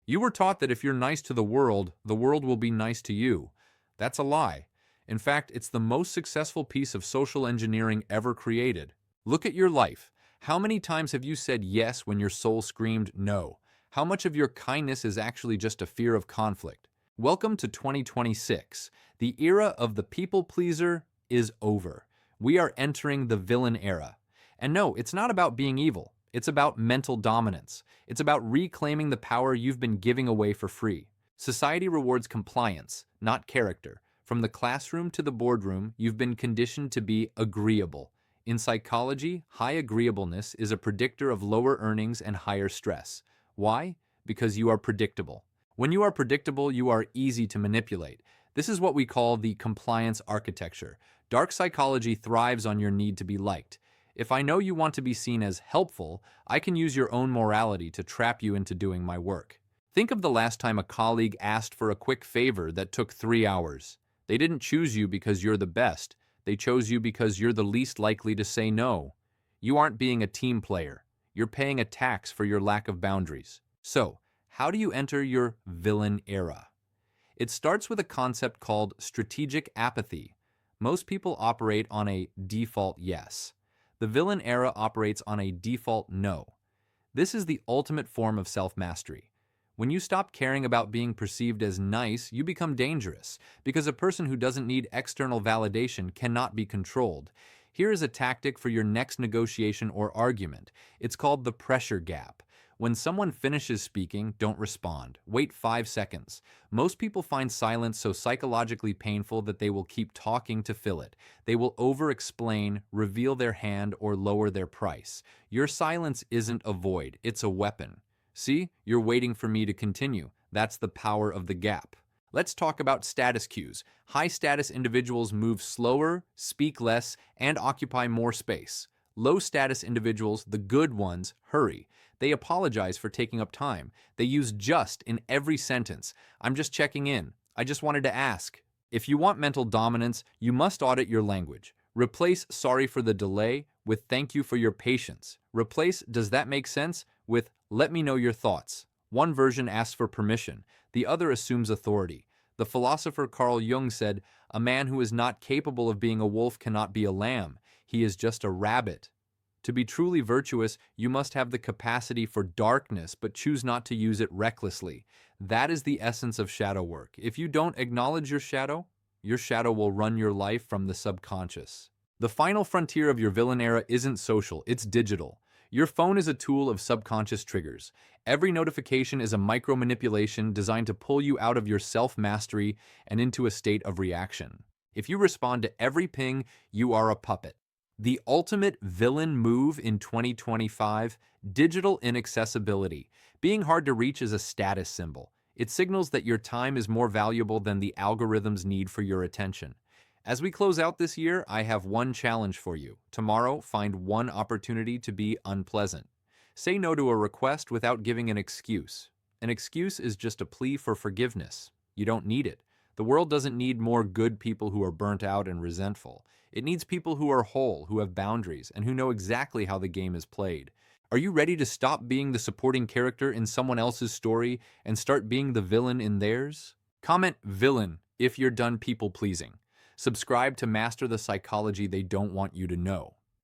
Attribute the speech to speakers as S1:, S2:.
S1: You were taught that if you're nice to the world will be nice to you. That's a lie. In fact, it's the most successful piece of social engineering ever created. Look at your life. How many times have you said yes when your soul screamed no? How much of your kindness is actually just a fear of conflict? Welcome to 2026. The era of the people pleaser is over. We are entering the villain era. And no, it's not about being evil. It's about mental dominance. It's about reclaiming the power you've been giving away for free. Society rewards compliance, not character. From the classroom to the boardroom, you've been conditioned to be agreeable. In psychology, high agreeableness is a predictor of lower earnings and higher stress. Why? Because you are predictable. When you are predictable, you are easy to manipulate. This is what we call the compliance architecture. Dark psychology thrives on your need to be liked. If I know you want to be seen as helpful, I can use your own morality to trap you into doing my work. Think of the last time a colleague asked for a quick favor that took 3 hours. They didn't choose you because you're the best. They chose you because you're the least likely to say no. You aren't being a team player. You're paying a tax for your lack of boundaries. So, how do you enter your villain era? It starts with a concept called strategic apathy. Most people operate on a default yes. The villain era operates on a default no. This is the ultimate form of self-mastery. When you stop caring about being perceived as nice, you become dangerous, because a person who doesn't need external validation cannot be controlled. Here is a tactic for your next negotiation or argument. It's called the pressure gap. When someone finishes speaking, don't respond. Wait 5 seconds. Most people find silence so psychologically painful that they will keep talking to fill it. They will over-explain, reveal their hand, or lower their price. Your silence isn't a void, it's a weapon. See, you're waiting for me to continue. That's the power of the gap. Let's talk about status cues. High-status individuals move slower, speak less, and occupy more space. Low-status individuals, the good ones, hurry. They apologize for taking up time. They use just in every sentence. I'm just checking in. I just wanted to ask. If you want mental dominance, you must audit your language. Replace sorry for the delay with thank you for your patience. Replace does that make sense with let me know your thoughts. One version asks for permission. The other assumes authority. The philosopher Carl Jung said, "A man who is not capable of being a wolf cannot be a lamb. He is just a rabbit." To be truly virtuous, you must have the capacity for darkness, but choose not to use it recklessly. That is the essence of shadow work. If you don't acknowledge your shadow will run your life from the subconscious. The final frontier of your villain era isn't social, it's digital. Your phone is a tool of subconscious triggers. Every notification is a micro-manipulation designed to pull you out of your self-mastery and into a state of reaction. If you respond to every ping, you are a puppet. The ultimate villain move in 2025, digital inaccessibility. Being hard to reach is a status symbol. It signals that your time is more valuable than the algorithm's need for your attention. As we close out this year, I have one challenge for you. Tomorrow, find one opportunity to be unpleasant. Say no to a request without giving an excuse. An excuse is just a plea for forgiveness. You don't need it. The world doesn't need more good people who are burnt out and resentful. It needs people who are whole, who have boundaries, and who know exactly how the game is played. Are you ready to stop being the supporting character in someone else's story and start being the villain in theirs? Comment villain if you're done people pleasing. Subscribe to master the psychology they don't want you to know.